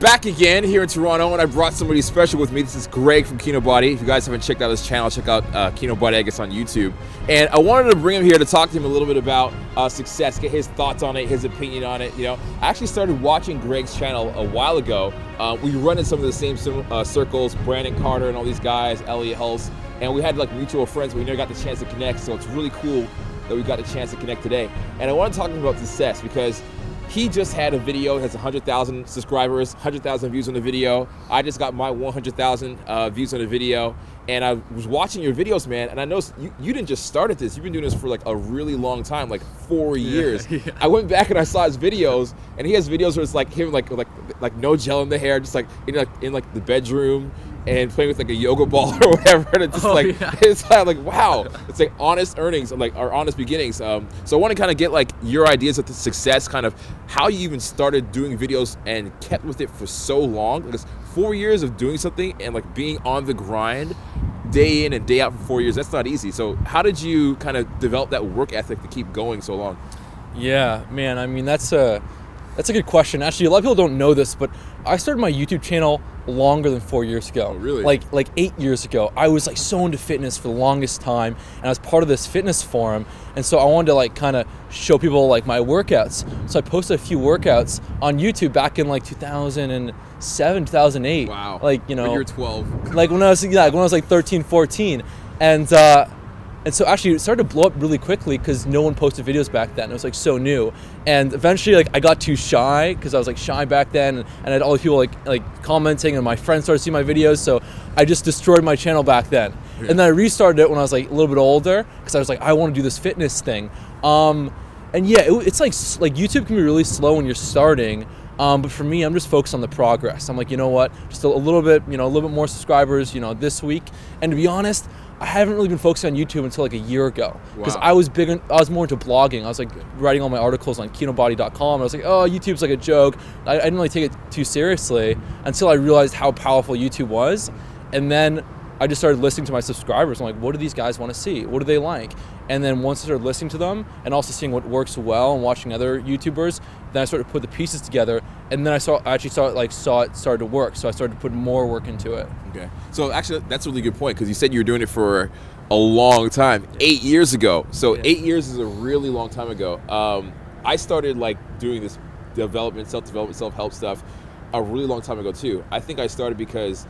Back again here in Toronto, and I brought somebody special with me. This is Greg from Kinobody. If you guys haven't checked out his channel, check out Kinobody, I guess, on YouTube. And I wanted to bring him here to talk to him a little bit about success, get his thoughts on it, his opinion on it. You know, I actually started watching Greg's channel a while ago. We run in some of the same circles, Brandon Carter and all these guys, Elliot Hulse, and we had like mutual friends, but we never got the chance to connect. So it's really cool that we got the chance to connect today. And I want to talk to him about success because he just had a video, has 100,000 subscribers, 100,000 views on the video. I just got my 100,000 views on the video. And I was watching your videos, man, and I noticed you didn't just start at this. You've been doing this for like a really long time, like 4 years. Yeah. I went back and I saw his videos, and he has videos where it's like him like no gel in the hair, just like in the bedroom and playing with like a yoga ball or whatever. And it's just it's like wow, it's like honest earnings, like our honest beginnings. So I want to kind of get like your ideas of the success, kind of how you even started doing videos and kept with it for so long. Because 4 years of doing something and like being on the grind day in and day out for 4 years, that's not easy. So how did you kind of develop that work ethic to keep going so long? Yeah, man, I mean, that's a good question. Actually, a lot of people don't know this, but I started my YouTube channel longer than 4 years ago. Oh, really? Like 8 years ago. I was like so into fitness for the longest time, and I was part of this fitness forum, and so I wanted to like kind of show people like my workouts. So I posted a few workouts on YouTube back in like 2007, 2008. Wow. Like, you know, when you were 12. Like when I was like 13, 14. And so actually it started to blow up really quickly because no one posted videos back then. It was like so new. And eventually like I got too shy because I was like shy back then, and I had all these people like commenting, and my friends started seeing my videos. So I just destroyed my channel back then. Yeah. And then I restarted it when I was like a little bit older because I was like, I want to do this fitness thing. And yeah, it's like YouTube can be really slow when you're starting. But for me, I'm just focused on the progress. I'm like, you know what, just a little bit more subscribers, this week. And to be honest, I haven't really been focusing on YouTube until like a year ago because I was more into blogging. I was like writing all my articles on Kinobody.com. I was like, oh, YouTube's like a joke. I didn't really take it too seriously until I realized how powerful YouTube was. And then I just started listening to my subscribers. I'm like, what do these guys want to see? What do they like? And then once I started listening to them and also seeing what works well and watching other YouTubers, then I started to put the pieces together. And then I saw it started to work. So I started to put more work into it. Okay. So actually, that's a really good point because you said you were doing it for a long time, 8 years ago. So 8 years is a really long time ago. I started like doing this self-development, self-help stuff a really long time ago too. I think I started because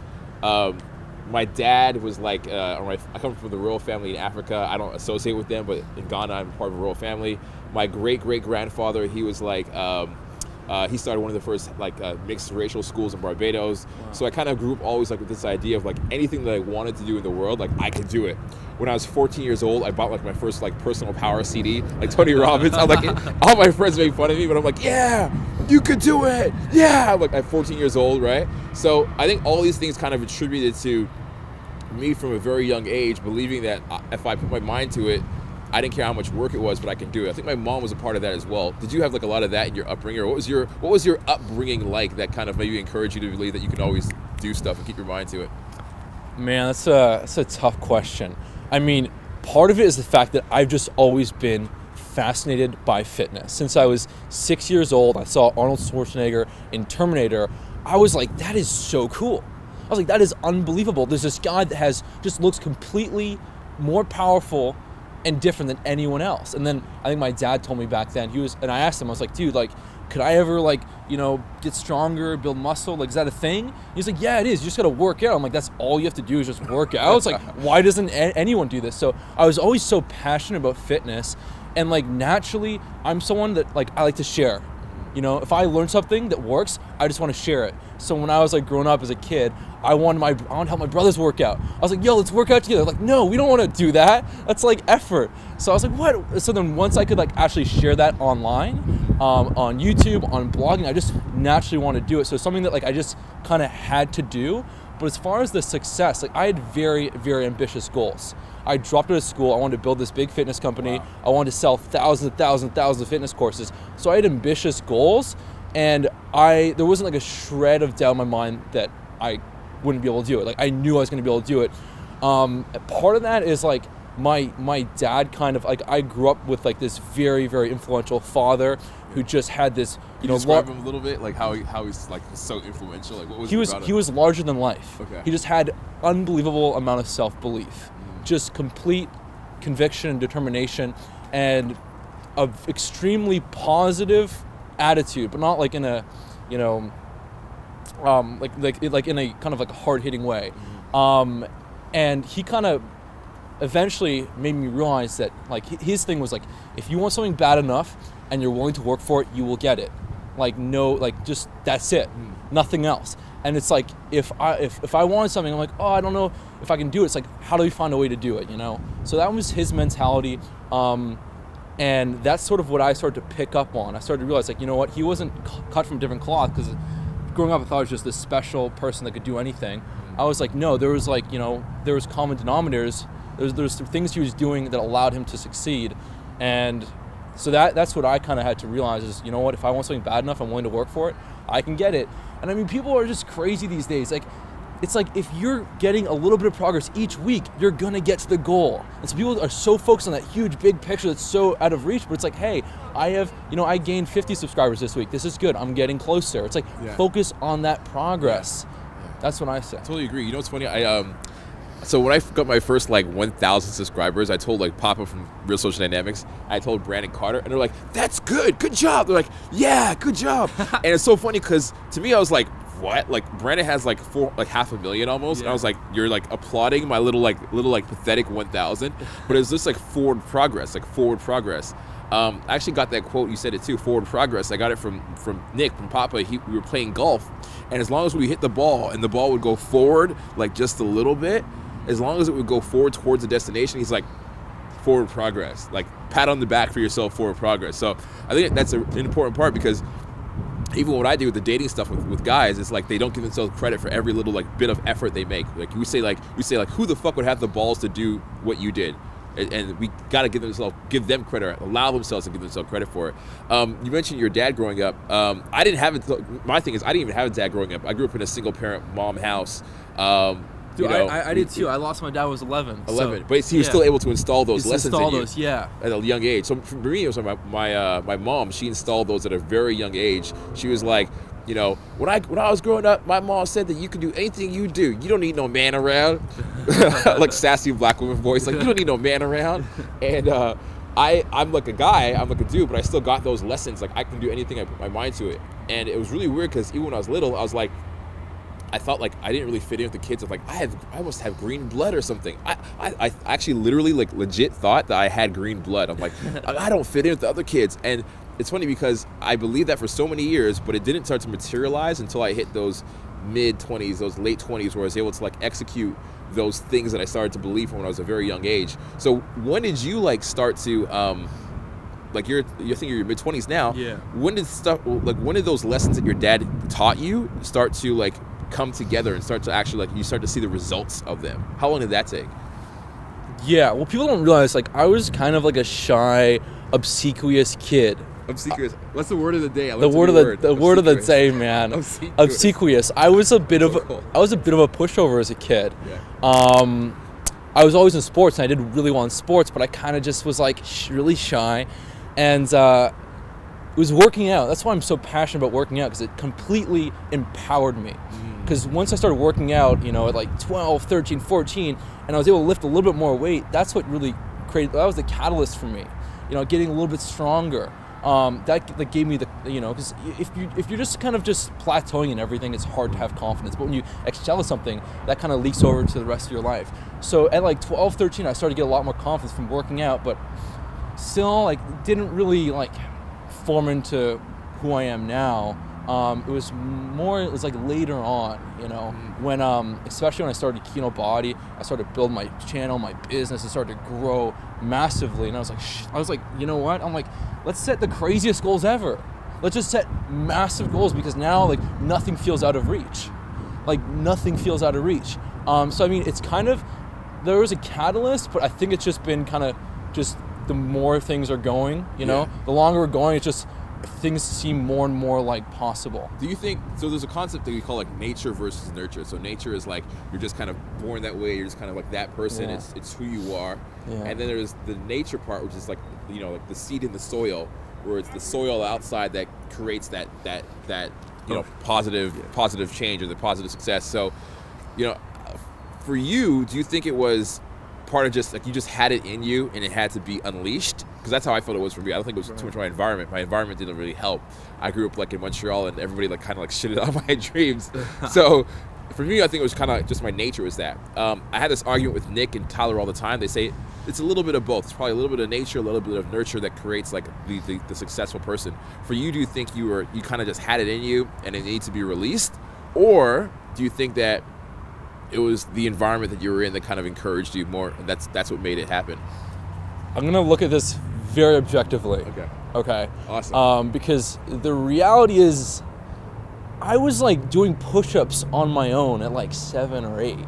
my dad was like, I come from the royal family in Africa. I don't associate with them, but in Ghana, I'm part of a royal family. My great-great-grandfather, he was like, he started one of the first like mixed racial schools in Barbados. Wow. So I kind of grew up always like with this idea of like anything that I wanted to do in the world, like I could do it. When I was 14 years old, I bought like my first like personal power CD, like Tony Robbins. I'm like, all my friends make fun of me, but I'm like, yeah, you could do it. Yeah, I'm like I'm 14 years old, right? So I think all these things kind of attributed to me from a very young age, believing that if I put my mind to it, I didn't care how much work it was, but I can do it. I think my mom was a part of that as well. Did you have like a lot of that in your upbringing, or what was your upbringing like that kind of maybe encouraged you to believe that you can always do stuff and keep your mind to it? Man, that's a tough question. I mean, part of it is the fact that I've just always been fascinated by fitness. Since I was 6 years old, I saw Arnold Schwarzenegger in Terminator. I was like, that is so cool. I was like, that is unbelievable. There's this guy that just looks completely more powerful and different than anyone else. And then I think my dad told me back then, and I asked him, I was like, dude, like, could I ever like, get stronger, build muscle? Like, is that a thing? He's like, yeah, it is. You just got to work out. I'm like, that's all you have to do is just work out. It's like, why doesn't anyone do this? So I was always so passionate about fitness, and like naturally, I'm someone that like, I like to share. If I learn something that works, I just want to share it. So when I was like growing up as a kid, I wanted to help my brothers work out. I was like, yo, let's work out together. Like, no, we don't want to do that. That's like effort. So I was like, what? So then once I could like actually share that online, on YouTube, on blogging, I just naturally want to do it. So something that like I just kind of had to do. But as far as the success, like I had very, very ambitious goals. I dropped out of school. I wanted to build this big fitness company. Wow. I wanted to sell thousands of fitness courses. So I had ambitious goals, and there wasn't like a shred of doubt in my mind that I wouldn't be able to do it. Like I knew I was going to be able to do it. Part of that is like my dad kind of like, I grew up with like this very, very influential father who just had this, Can you describe him a little bit, like how he's like so influential? Like what was he was larger than life. Okay. He just had unbelievable amount of self-belief, just complete conviction and determination, and a extremely positive attitude, but not like in a, you know, like in a kind of like a hard-hitting way. And he kind of eventually made me realize that like his thing was like, if you want something bad enough and you're willing to work for it, you will get it. Like no, like just that's it, nothing else. And it's like if I wanted something, I'm like, oh, I don't know if I can do it. It's like, how do we find a way to do it, you know? So that was his mentality, and that's sort of what I started to pick up on. I started to realize, like, you know what, he wasn't cut from different cloth, because growing up I thought I was just this special person that could do anything. I was like, no, there was like, you know, there was common denominators. There's things he was doing that allowed him to succeed, and so that's what I kind of had to realize is, you know what, if I want something bad enough, I'm willing to work for it, I can get it. And I mean, people are just crazy these days. Like, it's like if you're getting a little bit of progress each week, you're gonna get to the goal. And so people are so focused on that huge, big picture that's so out of reach. But it's like, hey, I gained 50 subscribers this week. This is good. I'm getting closer. It's like, focus on that progress. Yeah. That's what I say. I totally agree. You know what's funny? So when I got my first like 1,000 subscribers, I told like Papa from Real Social Dynamics, I told Brandon Carter, and they're like, "That's good job." They're like, "Yeah, good job." And it's so funny because to me, I was like, "What?" Like Brandon has like 500,000 almost, and I was like, "You're like applauding my little pathetic 1,000," but it's just like forward progress. I actually got that quote. You said it too. Forward progress. I got it from Nick, from Papa. We were playing golf, and as long as we hit the ball and the ball would go forward like just a little bit. As long as it would go forward towards the destination, he's like, forward progress. Like, pat on the back for yourself, forward progress. So I think that's an important part, because even what I do with the dating stuff with guys, it's like they don't give themselves credit for every little like bit of effort they make. Like we say like who the fuck would have the balls to do what you did? And we got to give them credit, allow themselves to give themselves credit for it. You mentioned your dad growing up. I didn't have it. My thing is, I didn't even have a dad growing up. I grew up in a single parent mom house. Dude, I did too. I lost my dad when I was 11. 11, so, but he was still able to install those lessons in you. Yeah. At a young age. So for me, it was my mom. She installed those at a very young age. She was like, you know, when I was growing up, my mom said that you can do anything you do. You don't need no man around. Like sassy black woman voice. Like, you don't need no man around. And I'm like a guy. I'm like a dude, but I still got those lessons. Like, I can do anything I put my mind to it. And it was really weird because even when I was little, I was like, I thought like I didn't really fit in with the kids. I was like, I must have green blood or something. I actually literally like legit thought that I had green blood. I'm like, I don't fit in with the other kids. And it's funny because I believed that for so many years, but it didn't start to materialize until I hit those mid-20s, those late 20s, where I was able to like execute those things that I started to believe from when I was a very young age. So when did you like start to like you're thinking you're mid-20s now? Yeah. When did those lessons that your dad taught you start to like come together and start to actually like you start to see the results of them? How long did that take? Yeah, well, people don't realize like I was kind of like a shy, obsequious kid. Obsequious. What's the word of the day? The word of the day, man. Obsequious. I was a bit of a pushover as a kid. Yeah. I was always in sports, and I did really well in sports, but I kind of just was like really shy, and it was working out. That's why I'm so passionate about working out, because it completely empowered me. Because once I started working out, you know, at like 12, 13, 14, and I was able to lift a little bit more weight, that's what really that was the catalyst for me. You know, getting a little bit stronger. That gave me the, you know, because if you're just kind of just plateauing in everything, it's hard to have confidence. But when you excel at something, that kind of leaks over to the rest of your life. So at like 12, 13, I started to get a lot more confidence from working out, but still like didn't really like form into who I am now. It was like later on, you know, when especially when I started Kinobody, I started to build my channel, my business, and started to grow massively. And I was like, you know what? I'm like, let's set the craziest goals ever. Let's just set massive goals, because now like nothing feels out of reach. So I mean, it's kind of, there was a catalyst, but I think it's just been kind of just the more things are going, you know, the longer we're going, it's just things seem more and more like possible. Do you think, so there's a concept that we call like nature versus nurture. So nature is like, you're just kind of born that way, you're just kind of like that person, Yeah. it's who you are. Yeah. And then there's the nature part, which is like, you know, like the seed in the soil, where it's the soil outside that creates that you know, positive change or the positive success. So, you know, for you, do you think it was part of just like you just had it in you and it had to be unleashed? Because that's how I felt it was for me. I don't think it was too much my environment. My environment didn't really help. I grew up like in Montreal and everybody like kind of like shitted on my dreams. So for me, I think it was kind of just my nature was that. I had this argument with Nick and Tyler all the time. They say it's a little bit of both. It's probably a little bit of nature, a little bit of nurture that creates like the successful person. For you, do you think you kind of just had it in you and it needs to be released? Or do you think that it was the environment that you were in that kind of encouraged you more, and that's what made it happen? I'm going to look at this very objectively. Okay. Awesome. Because the reality is, I was like doing push-ups on my own at like 7 or 8.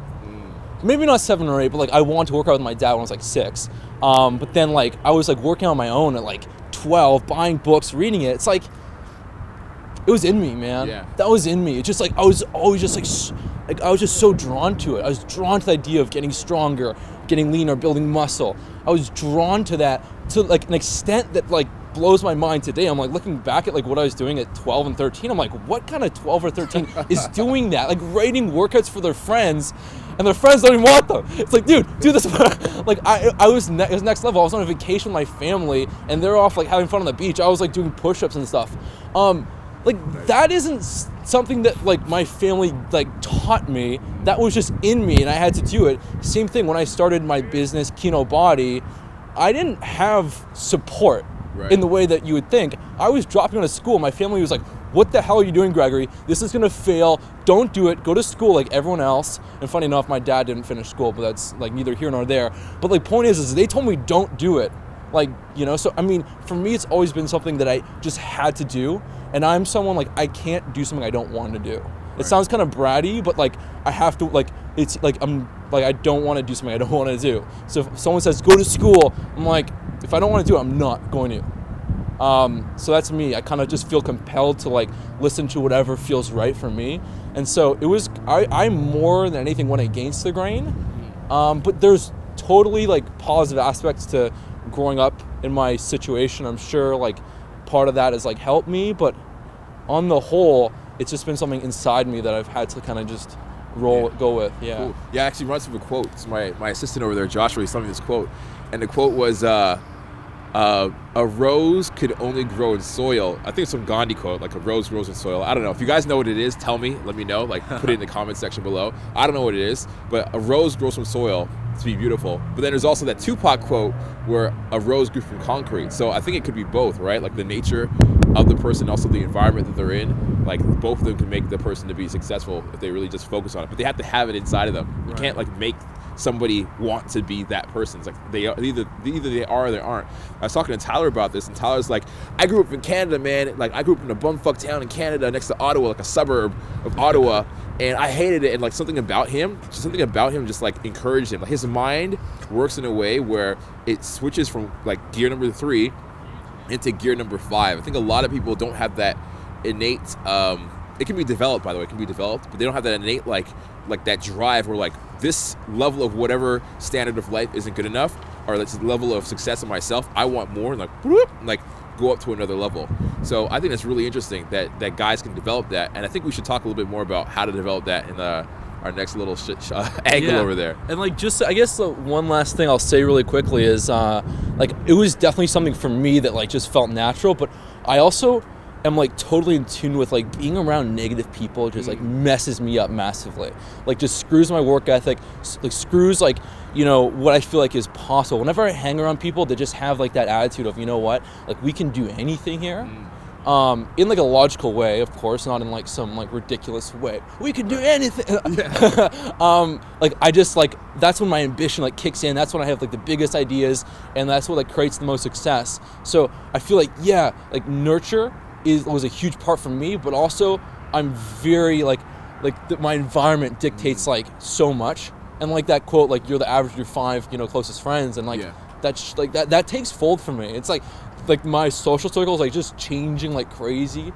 Maybe not 7 or 8, but like I wanted to work out with my dad when I was like 6. But then like I was like working on my own at like 12, buying books, reading it. It's like, it was in me, man. Yeah. That was in me. It's just like, I was always just like I was just so drawn to it. I was drawn to the idea of getting stronger, getting leaner, building muscle. I was drawn to that to like an extent that like blows my mind today. I'm like looking back at like what I was doing at 12 and 13. I'm like, what kind of 12 or 13 is doing that? Like writing workouts for their friends, and their friends don't even want them. It's like, dude, do this. Like it was next level. I was on a vacation with my family, and they're off like having fun on the beach. I was like doing push-ups and stuff. Like that isn't something that like my family like taught me. That was just in me, and I had to do it. Same thing when I started my business, Kinobody. I didn't have support in the way that you would think. I was dropping out of school. My family was like, what the hell are you doing, Gregory? This is gonna fail. Don't do it. Go to school like everyone else. And funny enough, my dad didn't finish school, but that's like neither here nor there. But like point is they told me don't do it. Like, you know, so I mean, for me, it's always been something that I just had to do. And I'm someone like, I can't do something I don't want to do. It sounds kind of bratty, but like I have to, like, it's like I'm like I don't want to do something I don't want to do. So if someone says go to school, I'm like, if I don't want to do it, I'm not going to. So that's me. I kind of just feel compelled to like listen to whatever feels right for me. And so it was, I more than anything went against the grain. But there's totally like positive aspects to growing up in my situation. I'm sure like part of that has like helped me, but on the whole, it's just been something inside me that I've had to kind of just go with. Yeah. Cool. Yeah, I actually runs with a quote. It's my assistant over there, Joshua, he's telling me this quote. And the quote was, a rose could only grow in soil. I think it's some Gandhi quote, like a rose grows in soil. I don't know. If you guys know what it is, tell me, let me know. Like put it in the comment section below. I don't know what it is, but a rose grows from soil to be beautiful. But then there's also that Tupac quote where a rose grew from concrete. So I think it could be both, right? Like the nature of the person, also the environment that they're in. Like both of them can make the person to be successful if they really just focus on it. But they have to have it inside of them. You can't like make somebody want to be that person. It's like they are either they are or they aren't. I was talking to Tyler about this, and Tyler's like, I grew up in Canada, man. Like I grew up in a bumfuck town in Canada next to Ottawa, like a suburb of Ottawa, and I hated it. And like something about him just like encouraged him. Like his mind works in a way where it switches from like gear number 3 into gear number 5. I think a lot of people don't have that innate. It can be developed, by the way. It can be developed, but they don't have that innate like that drive where like this level of whatever standard of life isn't good enough, or this level of success in myself, I want more, and like go up to another level. So I think it's really interesting that guys can develop that, and I think we should talk a little bit more about how to develop that in our next little angle over there. And like just I guess the one last thing I'll say really quickly is like it was definitely something for me that like just felt natural, but I also am like totally in tune with like being around negative people just like messes me up massively. Like just screws my work ethic, like screws like, you know, what I feel like is possible. Whenever I hang around people that just have like that attitude of, you know what, like we can do anything here. In like a logical way, of course, not in like some like ridiculous way. We can do anything. Like I just like, that's when my ambition like kicks in. That's when I have like the biggest ideas, and that's what like creates the most success. So I feel like, yeah, like nurture was a huge part for me, but also I'm very like my environment dictates like so much. And like that quote, like you're the average of your 5, you know, closest friends, and like that's like that takes fold for me. It's like like my social circles like just changing like crazy,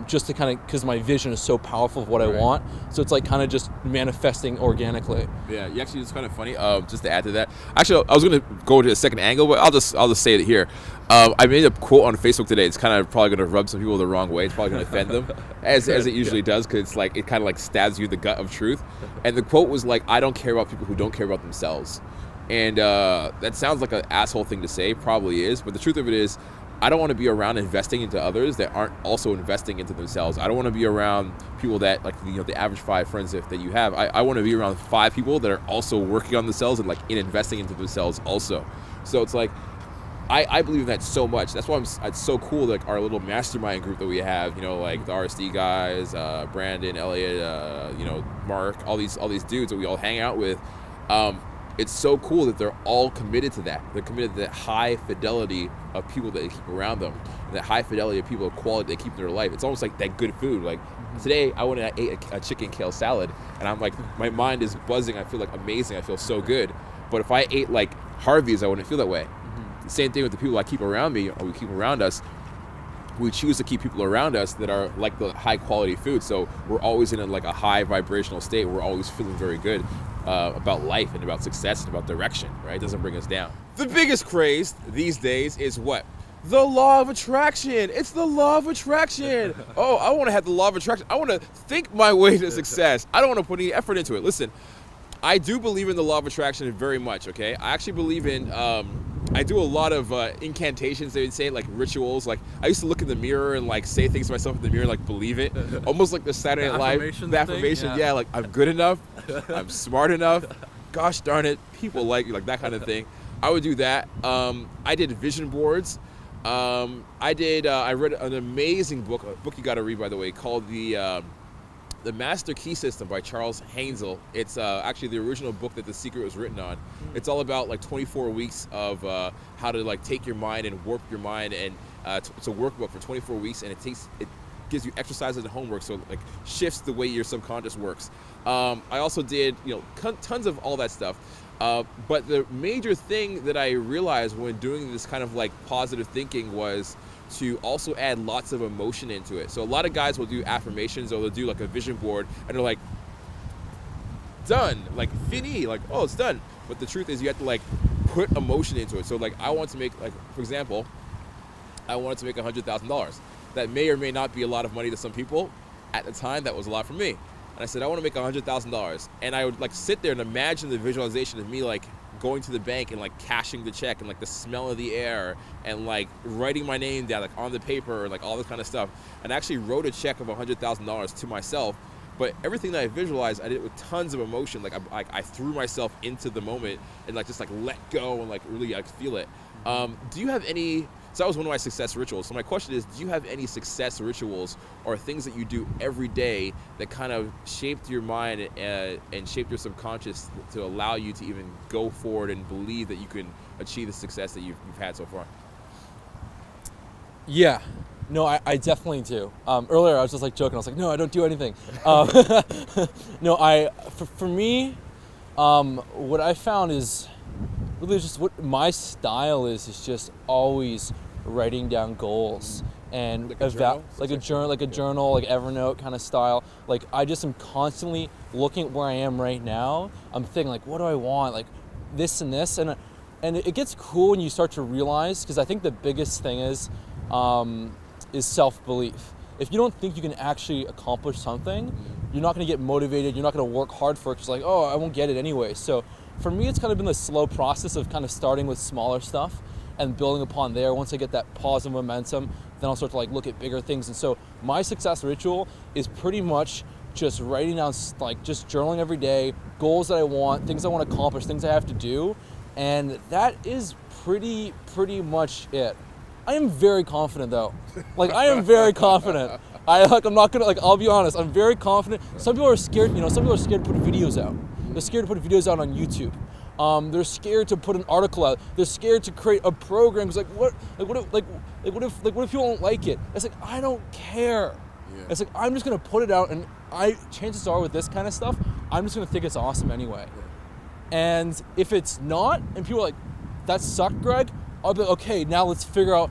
just to kind of, because my vision is so powerful of what I want. So it's like kind of just manifesting organically. Yeah, you actually, it's kind of funny. Just to add to that, actually, I was going to go to a second angle, but I'll just say it here. I made a quote on Facebook today. It's kind of probably going to rub some people the wrong way. It's probably going to offend them, as it usually does, because it's like it kind of like stabs you in the gut of truth. And the quote was like, "I don't care about people who don't care about themselves." And that sounds like an asshole thing to say, probably is, but the truth of it is, I don't want to be around investing into others that aren't also investing into themselves. I don't want to be around people that, like, you know, the average 5 friends that you have. I want to be around 5 people that are also working on themselves and like in investing into themselves also. So it's like, I believe in that so much. That's why it's so cool, like our little mastermind group that we have, you know, like the RSD guys, Brandon, Elliot, you know, Mark, all these dudes that we all hang out with. It's so cool that they're all committed to that. They're committed to that high fidelity of people that they keep around them, and that high fidelity of people of quality they keep in their life. It's almost like that good food. Like today, I went and I ate a chicken kale salad, and I'm like, my mind is buzzing. I feel like amazing. I feel so good. But if I ate like Harvey's, I wouldn't feel that way. The same thing with the people I keep around me, or we keep around us. We choose to keep people around us that are like the high quality food. So we're always in a high vibrational state. We're always feeling very good about life and about success and about direction, right? It doesn't bring us down. The biggest craze these days is what? The law of attraction. It's the law of attraction. Oh, I want to have the law of attraction. I want to think my way to success. I don't want to put any effort into it. Listen, I do believe in the law of attraction very much, okay? I actually believe in, I do a lot of incantations, they would say, like rituals. Like, I used to look in the mirror and like say things to myself in the mirror, like believe it. Almost like the Saturday Night Live, the affirmation, yeah, like I'm good enough, I'm smart enough, gosh darn it, people like you, like that kind of thing. I would do that. I did vision boards. I read an amazing book, a book you got to read, by the way, called The Master Key System by Charles Hainzel. It's actually the original book that The Secret was written on. It's all about like 24 weeks of how to like take your mind and warp your mind, and it's a workbook for 24 weeks, and it gives you exercises and homework, so like shifts the way your subconscious works. I also did, you know, tons of all that stuff. But the major thing that I realized when doing this kind of like positive thinking was to also add lots of emotion into it. So a lot of guys will do affirmations, or they'll do like a vision board, and they're like, done, like fini, like, oh, it's done. But the truth is, you have to like put emotion into it. So like, I want to make, like, for example, I wanted to make $100,000. That may or may not be a lot of money to some people. At the time, that was a lot for me. And I said, I want to make $100,000. And I would like sit there and imagine the visualization of me like going to the bank and like cashing the check, and like the smell of the air, and like writing my name down like on the paper, or like all this kind of stuff. And I actually wrote a check of $100,000 to myself. But everything that I visualized, I did it with tons of emotion. Like I threw myself into the moment and like just like let go and like really like feel it. Do you have any? So that was one of my success rituals. So my question is, do you have any success rituals or things that you do every day that kind of shaped your mind and shaped your subconscious to allow you to even go forward and believe that you can achieve the success that you've had so far? Yeah. No, I definitely do. Earlier I was just like joking. I was like, no, I don't do anything. No, for me, what I found is really just what my style is just always writing down goals and like a journal, like a journal, like Evernote kind of style. Like I just am constantly looking at where I am right now. I'm thinking like, what do I want? Like this and this, and it gets cool when you start to realize, because I think the biggest thing is self-belief. If you don't think you can actually accomplish something, you're not going to get motivated. You're not going to work hard for it. Because like, oh, I won't get it anyway. So for me, it's kind of been the slow process of kind of starting with smaller stuff and building upon there. Once I get that positive momentum, then I'll start to like look at bigger things. And so my success ritual is pretty much just writing down, like just journaling every day, goals that I want, things I want to accomplish, things I have to do. And that is pretty much it. I am very confident though. Like I am very confident. I'm not gonna, like, I'll be honest, I'm very confident. Some people are scared, some people are scared to put videos out. They're scared to put videos out on YouTube. They're scared to put an article out. They're scared to create a program. It's like, what if people don't like it? It's like, I don't care. Yeah. It's like, I'm just gonna put it out, and chances are with this kind of stuff, I'm just gonna think it's awesome anyway. Yeah. And if it's not, and people are like, that sucked, Greg, I'll be like, okay, now let's figure out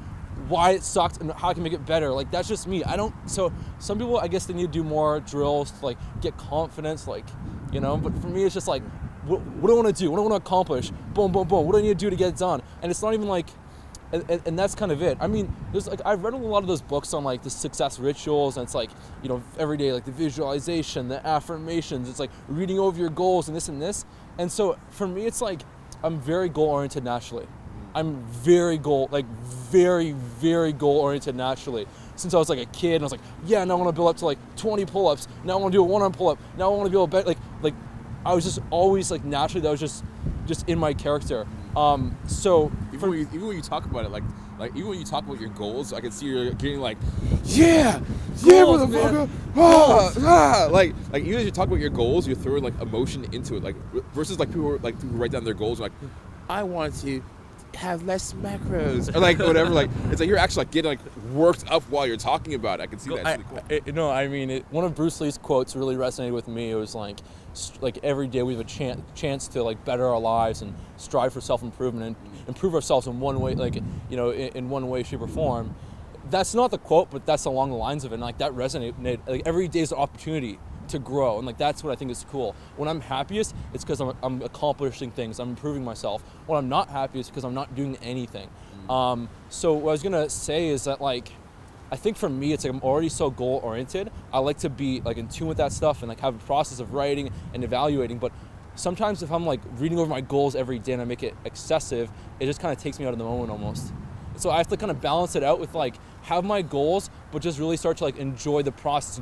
why it sucked and how I can make it better. Like, that's just me. So some people, I guess they need to do more drills to like get confidence, like, you know, but for me, it's just like, what do I want to do? What do I want to accomplish? Boom, boom, boom. What do I need to do to get it done? And it's not even like, and that's kind of it. I mean, there's like, I've read a lot of those books on like the success rituals, and it's like, you know, every day, like the visualization, the affirmations, it's like reading over your goals and this and this. And so for me, it's like, I'm very goal oriented naturally. I'm very goal oriented naturally. Since I was like a kid, and I was like, yeah, now I want to build up to like 20 pull-ups. Now I want to do a one-arm pull-up. Now I want to be able to like I was just always like naturally, that was just in my character. So even when you talk about it, like even when you talk about your goals, I can see you're getting like, yeah, motherfucker, like even as you talk about your goals, you're throwing like emotion into it, like versus like people who write down their goals and like, I want to have less macros or like whatever. Like it's like you're actually like getting like worked up while you're talking about it. I can see that. It's really cool. I mean, one of Bruce Lee's quotes really resonated with me. It was like every day we have a chance to like better our lives and strive for self-improvement and improve ourselves in one way, like, you know, in one way, shape, or form. That's not the quote, but that's along the lines of it. And like that resonated. Like every day is an opportunity to grow, and like that's what I think is cool. When I'm happiest, it's because I'm accomplishing things, I'm improving myself. When I'm not happy, it's because I'm not doing anything. So what I was gonna say is that like, I think for me, it's like I'm already so goal oriented. I like to be like in tune with that stuff and like have a process of writing and evaluating. But sometimes if I'm like reading over my goals every day and I make it excessive, it just kind of takes me out of the moment almost. So I have to kind of balance it out with like have my goals, but just really start to like enjoy the process,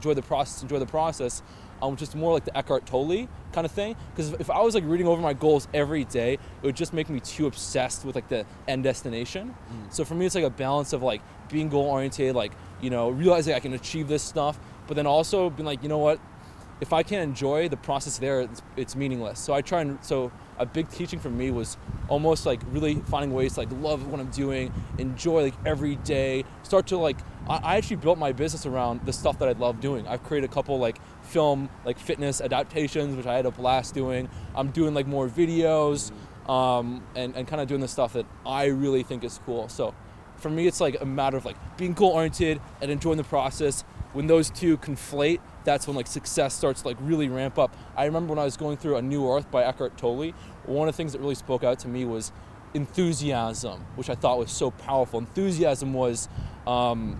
which is more like the Eckhart Tolle kind of thing. Because if I was like reading over my goals every day, it would just make me too obsessed with like the end destination. So for me, it's like a balance of like being goal oriented, like, you know, realizing I can achieve this stuff, but then also being like, you know what, if I can't enjoy the process there, it's meaningless. So a big teaching for me was almost like really finding ways to like love what I'm doing, enjoy like every day, start to like, I actually built my business around the stuff that I love doing. I've created a couple like film, like fitness adaptations, which I had a blast doing. I'm doing like more videos, and kind of doing the stuff that I really think is cool. So for me, it's like a matter of like being goal oriented and enjoying the process. When those two conflate, that's when like success starts to like really ramp up. I remember when I was going through A New Earth by Eckhart Tolle, one of the things that really spoke out to me was enthusiasm, which I thought was so powerful. Enthusiasm was to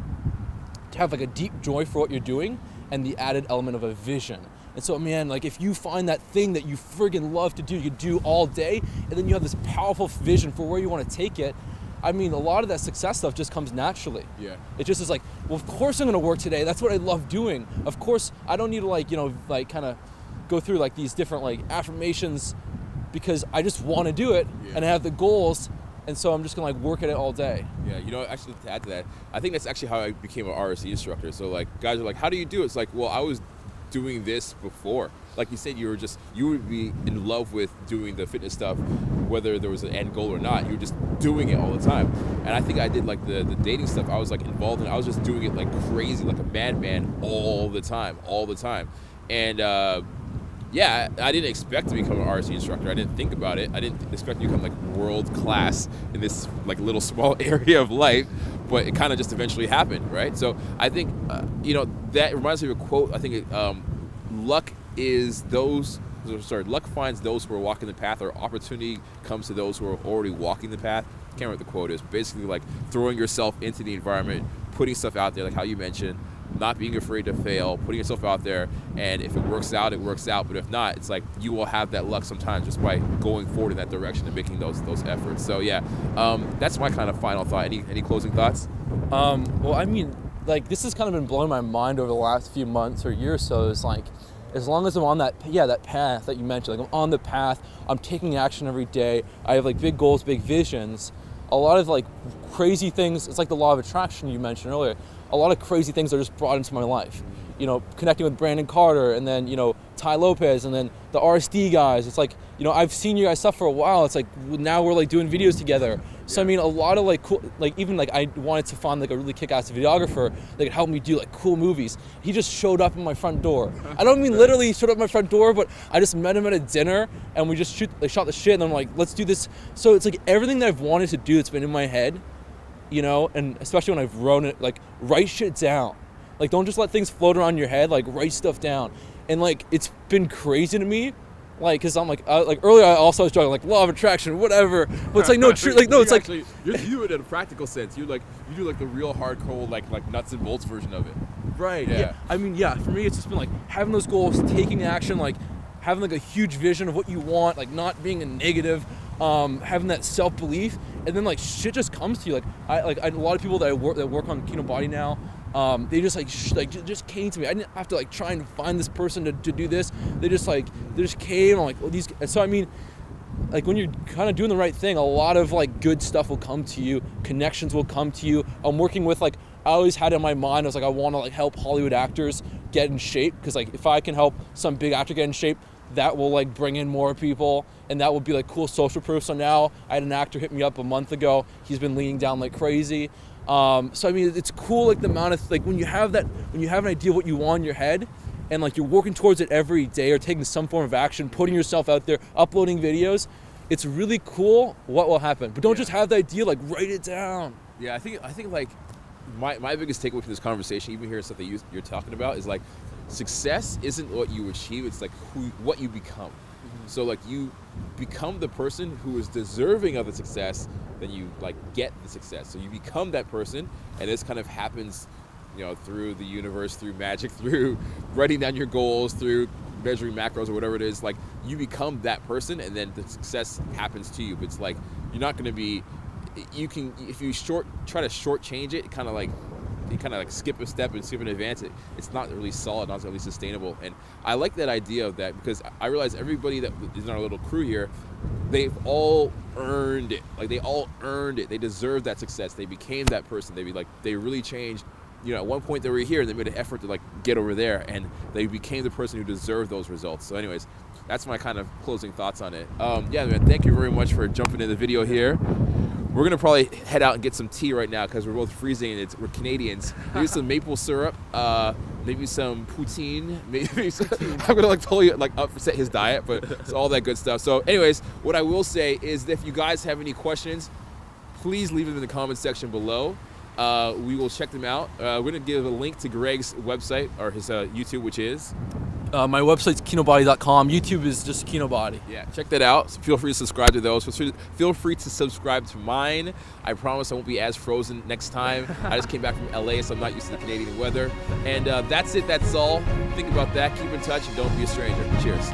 have like a deep joy for what you're doing and the added element of a vision. And so, man, like if you find that thing that you friggin' love to do, you do all day, and then you have this powerful vision for where you want to take it, I mean, a lot of that success stuff just comes naturally. Yeah. It just is like, well, of course I'm going to work today. That's what I love doing. Of course, I don't need to like, you know, like kind of go through like these different like affirmations because I just want to do it, and I have the goals, and so I'm just going to like work at it all day. Yeah, you know, actually to add to that, I think that's actually how I became an RSC instructor. So like guys are like, how do you do it? It's like, well, I was doing this before. Like you said, you would be in love with doing the fitness stuff, whether there was an end goal or not. You were just doing it all the time. And I think I did like the dating stuff. I was like involved in it. I was just doing it like crazy, like a madman all the time. And yeah, I didn't expect to become an RSC instructor. I didn't think about it. I didn't expect to become like world class in this like little small area of life, but it kind of just eventually happened, right? So I think, you know, that reminds me of a quote. I think luck finds those who are walking the path, or opportunity comes to those who are already walking the path. I can't remember what the quote is. Basically like throwing yourself into the environment, putting stuff out there, like how you mentioned, not being afraid to fail, putting yourself out there, and if it works out, it works out. But if not, it's like you will have that luck sometimes just by going forward in that direction and making those efforts. So yeah, that's my kind of final thought. Any closing thoughts? Well, I mean, like this has kind of been blowing my mind over the last few months or years. So it's like, as long as I'm on that path that you mentioned, like I'm on the path, I'm taking action every day, I have like big goals, big visions, a lot of like crazy things. It's like the law of attraction you mentioned earlier. A lot of crazy things are just brought into my life. You know, connecting with Brandon Carter, and then, you know, Ty Lopez, and then the RSD guys. It's like, you know, I've seen you guys stuff for a while. It's like now we're like doing videos together. So I mean, a lot of like cool, like even like I wanted to find like a really kick-ass videographer that could help me do like cool movies. He just showed up at my front door. I don't mean literally he showed up at my front door, but I just met him at a dinner and we just shot the shit. And I'm like, let's do this. So it's like everything that I've wanted to do that's been in my head, you know, and especially when I've wrote it, like write shit down. Like don't just let things float around your head. Like write stuff down. And like it's been crazy to me. Like, cause I'm like earlier I also was talking like law of attraction, whatever. But it's like no, like no, it's actually, you do it in a practical sense. You do like the real hardcore like nuts and bolts version of it. Right. Yeah. I mean, yeah. For me, it's just been like having those goals, taking action, like having like a huge vision of what you want, like not being a negative, having that self belief, and then like shit just comes to you. Like a lot of people that work on Kinobody now. They just just came to me. I didn't have to like try and find this person to do this. They just came. I'm like, well, these. So I mean, like when you're kind of doing the right thing, a lot of like good stuff will come to you. Connections will come to you. I'm working with like I always had in my mind. I was like, I want to like help Hollywood actors get in shape because like if I can help some big actor get in shape, that will like bring in more people and that would be like cool social proof. So now I had an actor hit me up a month ago. He's been leaning down like crazy. So I mean, it's cool like the amount of like when you have an idea of what you want in your head and like you're working towards it every day or taking some form of action, putting yourself out there, uploading videos, it's really cool what will happen. But don't just have the idea, like write it down. Yeah, I think like my biggest takeaway from this conversation, even hearing stuff that you're talking about, is like success isn't what you achieve, it's like what you become. So like you become the person who is deserving of the success, then you like get the success. So you become that person, and this kind of happens, you know, through the universe, through magic, through writing down your goals, through measuring macros or whatever it is. Like you become that person, and then the success happens to you. But it's like you're not going to be. You can if you try to shortchange it, kind of like skip a step and skip an advance. It's not really solid, not really sustainable. And I like that idea of that because I realize everybody that is in our little crew here, they've all earned it. Like they all earned it. They deserve that success. They became that person. They really changed. You know, at one point they were here and they made an effort to like get over there, and they became the person who deserved those results. So anyways, that's my kind of closing thoughts on it. Yeah, man, thank you very much for jumping in the video here. We're gonna probably head out and get some tea right now because we're both freezing and we're Canadians. Maybe some maple syrup, maybe some poutine. Maybe some, I'm gonna like totally like upset his diet, but it's all that good stuff. So, anyways, what I will say is that if you guys have any questions, please leave them in the comment section below. We will check them out. We're gonna give a link to Greg's website or his YouTube, which is. My website's kinobody.com. YouTube is just Kinobody. Yeah, check that out. So feel free to subscribe to those. Feel free to subscribe to mine. I promise I won't be as frozen next time. I just came back from LA, so I'm not used to the Canadian weather. And that's it. That's all. Think about that. Keep in touch and don't be a stranger. Cheers.